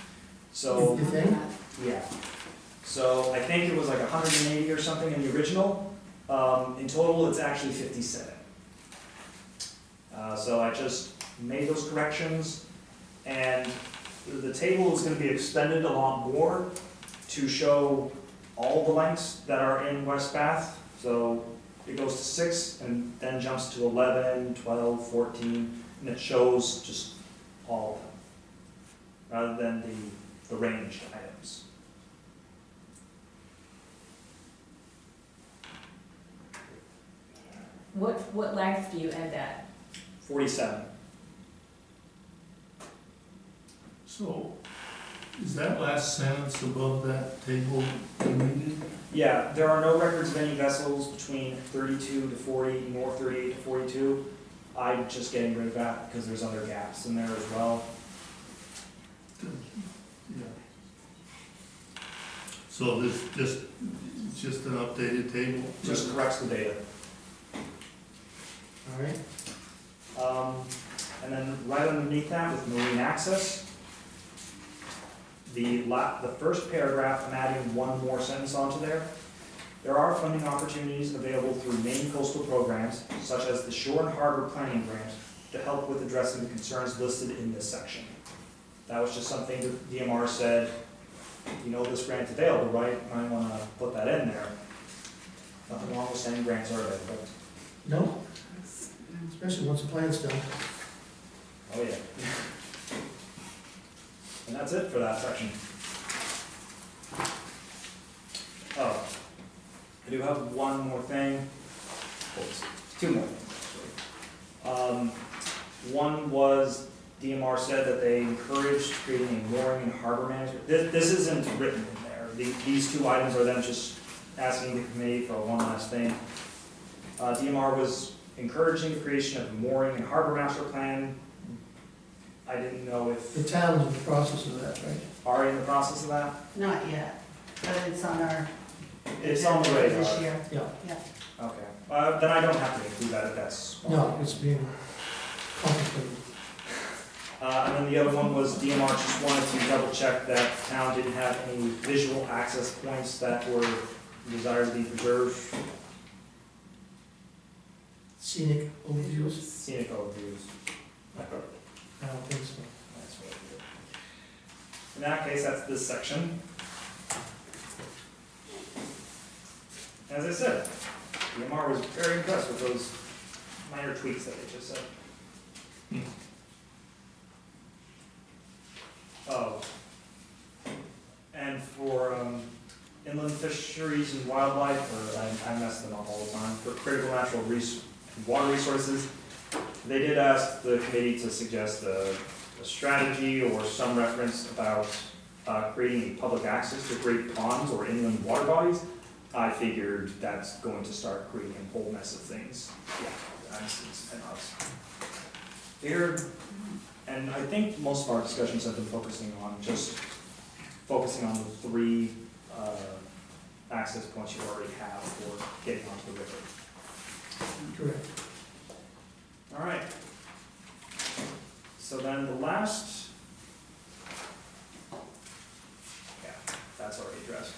So, You think? yeah. So I think it was like 180 or something in the original. In total, it's actually 57. So I just made those corrections, and the table is going to be extended a lot more to show all the lengths that are in West Bath. So it goes to 6 and then jumps to 11, 12, 14, and it shows just all of them, rather than the ranged items. What length do you end at? 47. So, is that last sentence above that table deleted? Yeah, there are no records of any vessels between 32 to 40, nor 38 to 42. I'm just getting rid of that because there's other gaps in there as well. Yeah. So this just an updated table? Just corrects the data. All right, And then right underneath that with marine access, the first paragraph, I'm adding one more sentence onto there. There are funding opportunities available through Maine coastal programs, such as the Shore and Harbor Planning Grant, to help with addressing the concerns listed in this section. That was just something that DMR said, you know this grant's available, right? You might want to put that in there. Nothing wrong with saying grants are available. no, especially once the plan's done. Oh, yeah. And that's it for that section. Oh, I do have one more thing. Two more things, actually. One was DMR said that they encouraged creating a mooring and harbor management. This isn't written in there. These two items are them just asking the committee for one last thing. DMR was encouraging the creation of a mooring and harbor master plan. I didn't know if, The town's in the process of that, right? are you in the process of that? Not yet, but it's on our It's on the agenda radar. this year. Yeah, Okay, then I don't have to include that if that's. no, it's being contemplated. And then the other one was DMR just wanted to double check that town didn't have any visual access points that were desired to be preserved, Scenic overviews, scenic overviews. I don't think so. That's what I did. In that case, that's this section. As I said, DMR was very impressed with those minor tweaks that they just said. Oh. And for inland fisheries and wildlife, or I mess them up all the time, for critical natural water resources, they did ask the committee to suggest a strategy or some reference about creating public access to great ponds or inland water bodies. I figured that's going to start creating a whole mess of things. Yeah, and us. Here, and I think most of our discussions have been focusing on the 3 access points you already have for getting onto the river. Correct. All right. So then the last, yeah, that's already addressed.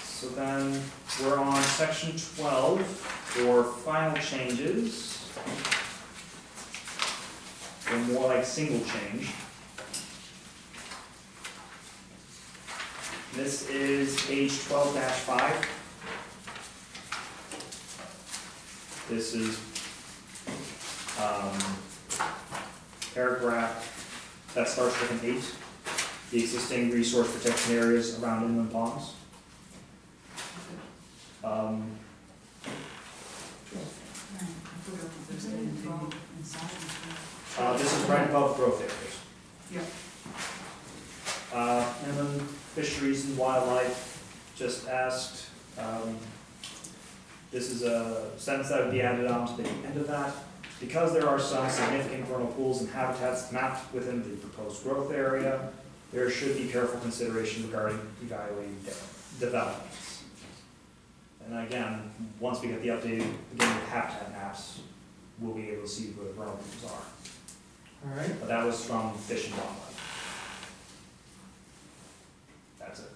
So then we're on section 12 for final changes. Or more like single change. This is page 12-5. This is paragraph that starts with an 8, the existing resource protection areas around inland ponds. This is right above growth areas. Yeah. Inland fisheries and wildlife just asked, this is a sentence that would be added on to the end of that. Because there are some significant vernal pools and habitats mapped within the proposed growth area, there should be careful consideration regarding evaluating developments. And again, once we get the updated beginning of habitat maps, we'll be able to see where the vernal pools are. All right, But that was from Fish and Wildlife. That's it.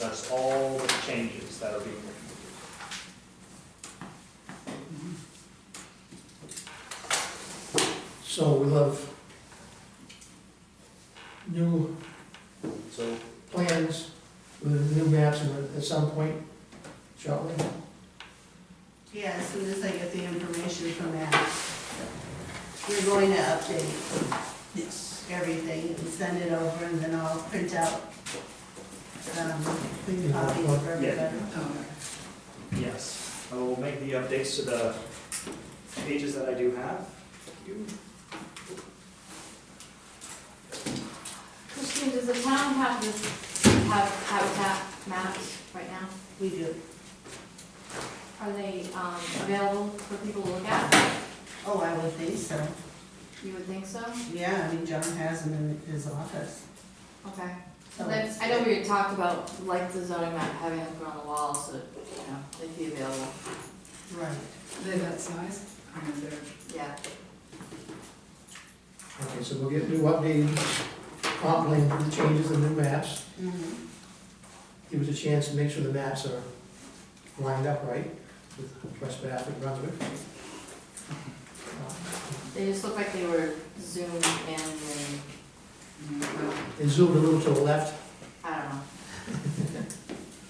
That's all the changes that are being made. so we'll have new So plans with the new maps at some point shortly? Yeah, as soon as I get the information from Matt. We're going to update everything and send it over, and then I'll print out clean copies for everybody. Yes, I will make the updates to the pages that I do have. Christine, does the town have habitat maps right now? We do. Are they, available for people to look at? Oh, I would think so. You would think so? Yeah, I mean, John has them in his office. Okay. So And then, I know we had talked about, like, the zoning map, having them put on the wall, so, you know, they'd be available. Right. Are they that size? I mean, they're, Yeah. Okay, so we'll get new updated comp plan for the changes and new maps. Mhm. Give us a chance to make sure the maps are lined up right with West Bath and Brunswick. They just look like they were zoomed in and, They zoomed a little to the left. I don't know.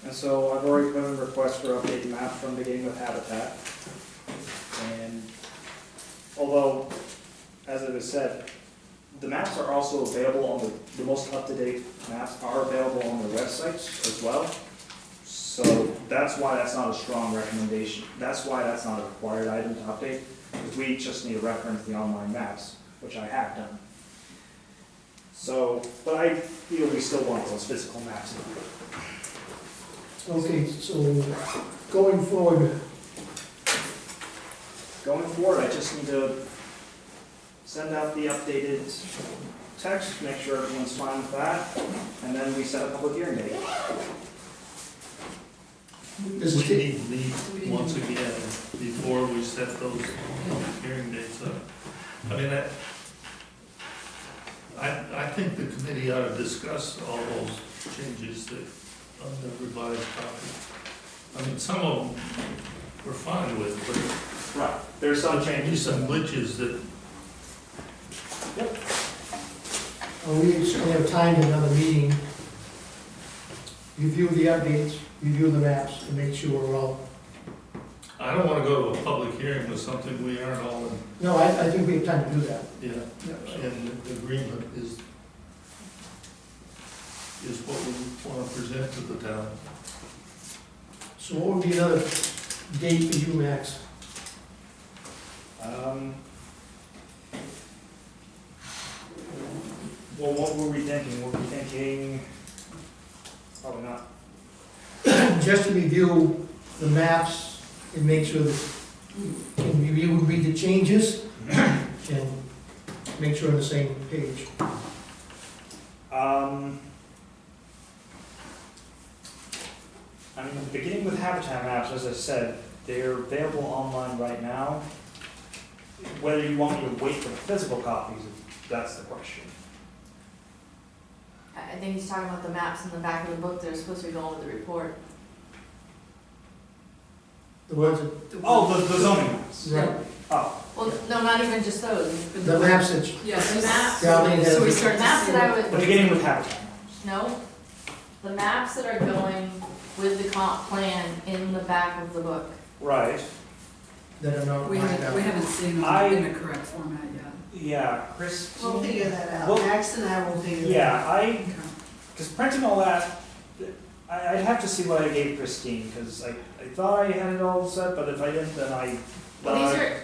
And so I've already put in a request for updated map from beginning with Habitat. And although, as it was said, the maps are also available on the most up-to-date maps are available on their websites as well. So that's why that's not a strong recommendation. That's why that's not a required item to update, because we just need to reference the online maps, which I have done. So, but I feel we still want those physical maps. Okay, so going forward, Going forward, I just need to send out the updated text, make sure everyone's fine with that, and then we set a public hearing date. this We is, need to meet once again before we set those hearing dates up. I mean, I think the committee ought to discuss all those changes that, on the revised copy. I mean, some of them we're fine with, but Right. There's some maybe changes. some glitches that, we certainly have time in another meeting, review the updates, review the maps, to make sure we're all, I don't wanna go to a public hearing with something we aren't all in, no, I think we have time to do that. in agreement is what we wanna present to the town. So what would be another date for you, Max? Well, what were we thinking? Were we thinking, probably not. Just to review the maps and make sure that we can review and read the changes and make sure we're on the same page. I mean, beginning with habitat maps, as I said, they're available online right now. Whether you want me to wait for the physical copies, that's the question. I think he's talking about the maps in the back of the book that are supposed to be going with the report. The ones that, Oh, the zoning maps. right, Oh, Well, no, not even just those. the maps that, yes, The maps, Darlene so we has, start the to maps see. that I but would, beginning with habitat maps. no, the maps that are going with the comp plan in the back of the book. Right. that are not We lined haven't, we up. haven't seen I- them in the correct format yet. Yeah, Chris. We'll figure that out. Well- Max and I will figure that out. Yeah, Okay. because printing all that, I'd have to see what I gave Christine, because I thought I had it all set, but if I didn't, then I. Well,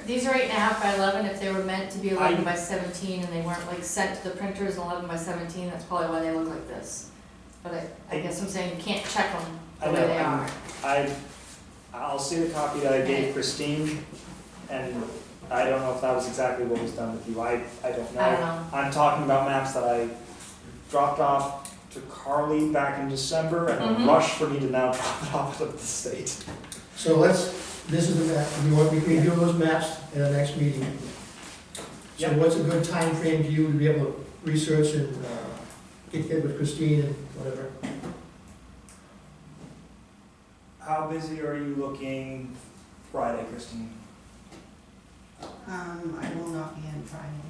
these are 8.5 by 11, if they were meant to be 11 I- by 17 and they weren't like sent to the printers 11 by 17, that's probably why they look like this. But I guess I'm saying you can't check them I the way know, they are. I'll see the copy that I gave Christine, and I don't know if that was exactly what was done with you, I don't know. I don't know. I'm talking about maps that I dropped off to Carly back in December, and a Mhm. rush for me to now drop it off at the state. So this is the map, we want, we can review those maps at our next meeting. So Yep. what's a good time frame for you to be able to research and, get together with Christine and whatever? How busy are you looking Friday, Christine? I will not be in Friday.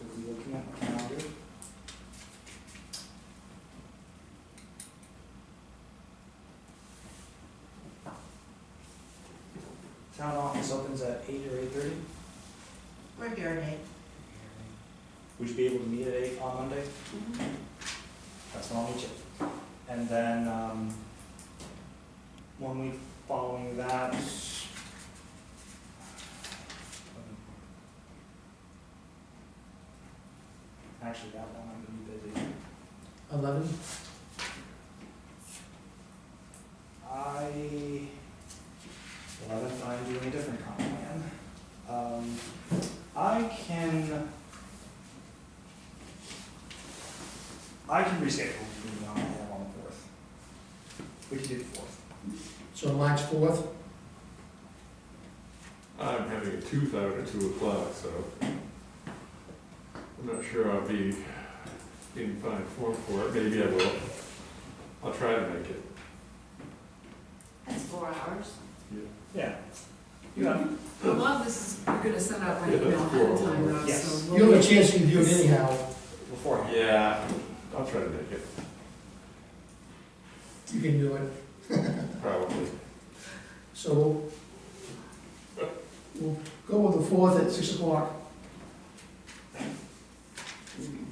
we'll be looking at my calendar. Town office opens at 8 or 8:30. We're here at 8. Would you be able to meet at 8 on Monday? That's when I'll meet you. And then, 1 week following that. Actually, that one I'm gonna be busy. 11? I, 11th, I'm doing a different comp plan. I can reschedule the meeting on the 4th. We can do the 4th. So March 4th? I'm having a tooth out at 2 o'clock, so I'm not sure I'll be in fine form for it. Maybe I will. I'll try to make it. That's 4 hours. Yeah. You have, A lot of this is, you're gonna send out by Yeah, email that's ahead of cool. time though, Yes. so. You'll we'll have a chance to review it anyhow. beforehand. Yeah, I'll try to make it, You can do it. probably. So we'll go with the 4th at 6 o'clock.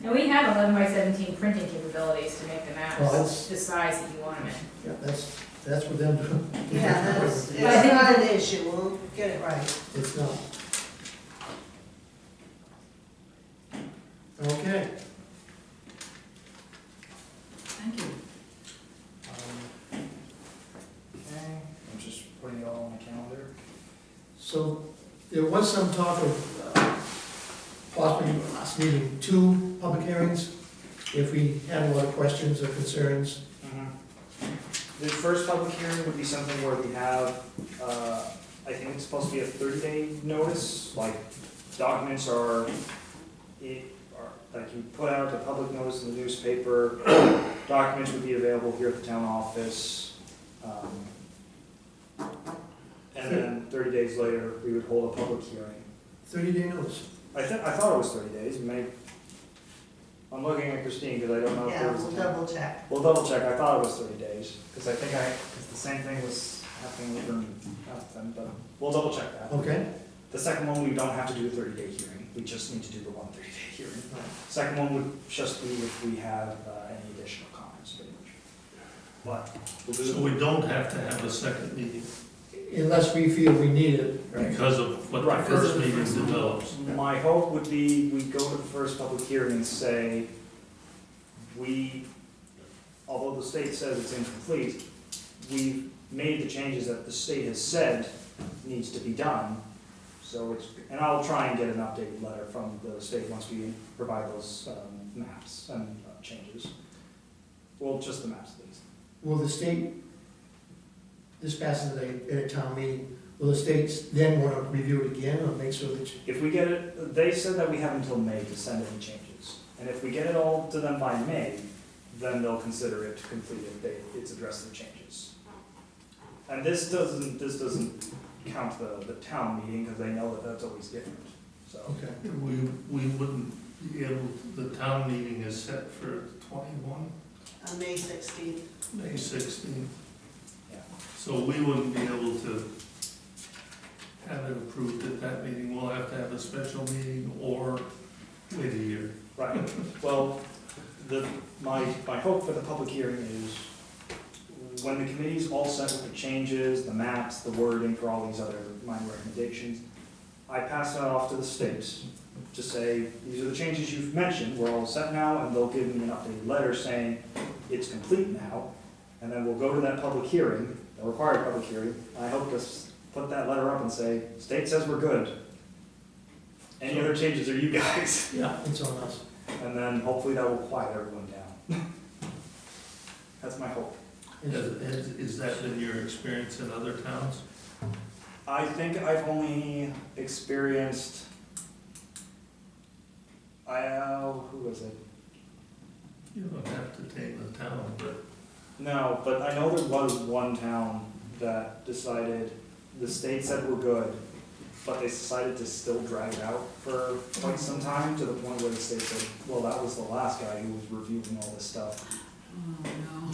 And we have 11x17 printing capabilities to make the Well, maps that's- the size that you want them in. Yeah, that's what them do. Yeah, that's, it's I think- not an issue, we'll get it right. It's not. Okay. Thank you. Okay, I'm just putting it all on my calendar. So there was some talk of possibly us needing 2 public hearings if we had a lot of questions or concerns. The first public hearing would be something where we have, I think it's supposed to be a 30-day notice, like documents are, like you put out a public notice in the newspaper, documents would be available here at the town office. And then 30 days later, we would hold a public hearing. 30-day notice. I thought it was 30 days, I'm looking at Christine because I don't know if Yeah, there was. we'll double check. We'll double check, I thought it was 30 days, because because the same thing was happening over in Appleton, but we'll double check that. Okay? The second one, we don't have to do a 30-day hearing, we just need to do the one 30-day hearing. Second one would just be if we have any additional comments, pretty much. But, we'll do So we don't have to have a second meeting Unless we feel we need it. because of what the Right. first meeting develops. my hope would be, we go to the first public hearing and say, although the state says it's incomplete, we've made the changes that the state has said needs to be done. So and I'll try and get an updated letter from the state once we provide those maps and changes. Well, just the maps, please. Will the state, this passes at a town meeting, will the states then want to review it again or make sure that, If we get it, they said that we have until May to send any changes. And if we get it all to them by May, then they'll consider it completed, it's addressed the changes. And this doesn't count the town meeting, because they know that that's always different, so. okay. We wouldn't be able, the town meeting is set for 21, On May 16th. May 16th. Yeah. So we wouldn't be able to have it approved at that meeting. We'll have to have a special meeting or wait a year. Right, well, my hope for the public hearing is when the committee's all set with the changes, the maps, the wording for all these other minor recommendations, I pass that off to the states to say, these are the changes you've mentioned, we're all set now, and they'll give me an updated letter saying it's complete now, and then we'll go to that public hearing, the required public hearing. I hope to put that letter up and say, state says we're good. Any other changes are you guys. Yeah, it's on us. And then hopefully that will quiet everyone down. That's my hope. Is that been your experience in other towns? I think I've only experienced, who was it? You don't have to take the town, but No, but I know there was one town that decided, the state said we're good, but they decided to still drag it out for quite some time, to the point where the state said, well, that was the last guy who was reviewing all this stuff. Oh, no.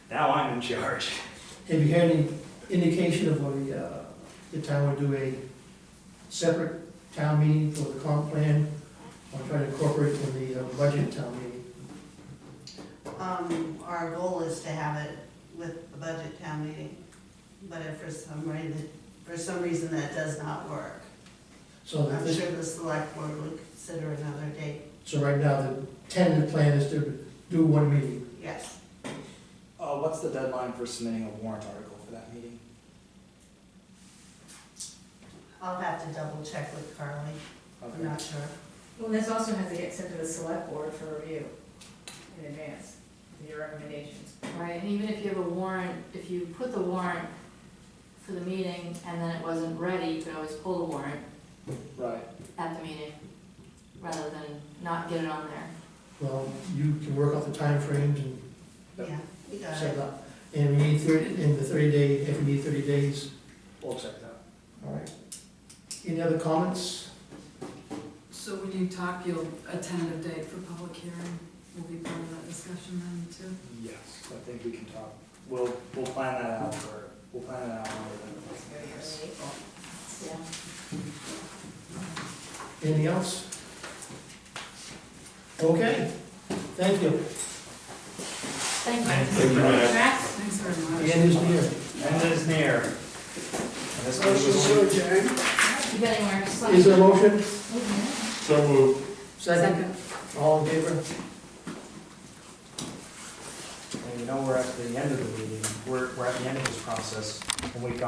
Now I'm in charge. Have you had any indication of whether the town would do a separate town meeting for the comp plan, or try to incorporate it in the budget town meeting? Our goal is to have it with the budget town meeting, but if for some reason that does not work, So I'm this, sure the select board would consider another date, so right now, the tentative plan is to do one meeting. yes. What's the deadline for submitting a warrant article for that meeting? I'll have to double check with Carly, I'm not sure. Well, this also has to get sent to the select board for review in advance, your recommendations. Right, and even if you have a warrant, if you put the warrant for the meeting and then it wasn't ready, you could always pull the warrant Right. at the meeting, rather than not get it on there. Well, you can work out the timeframes and Yeah, we got set it. it up. And we need 30, in the 30 day, if we need 30 days, We'll check that. all right. Any other comments? So when you talk, a tentative date for public hearing will be part of that discussion then too? Yes, I think we can talk, we'll plan that out we'll plan that out longer It's very early April. Yeah. Anything else? Okay, thank you. Thank you. Thank you, Max. Max? Thanks very much. The end is near. End is near. And this goes You get anywhere, just let Is there a motion? So moved. Second? All in favor? And you know, we're at the end of the meeting, we're at the end of this process, and we've got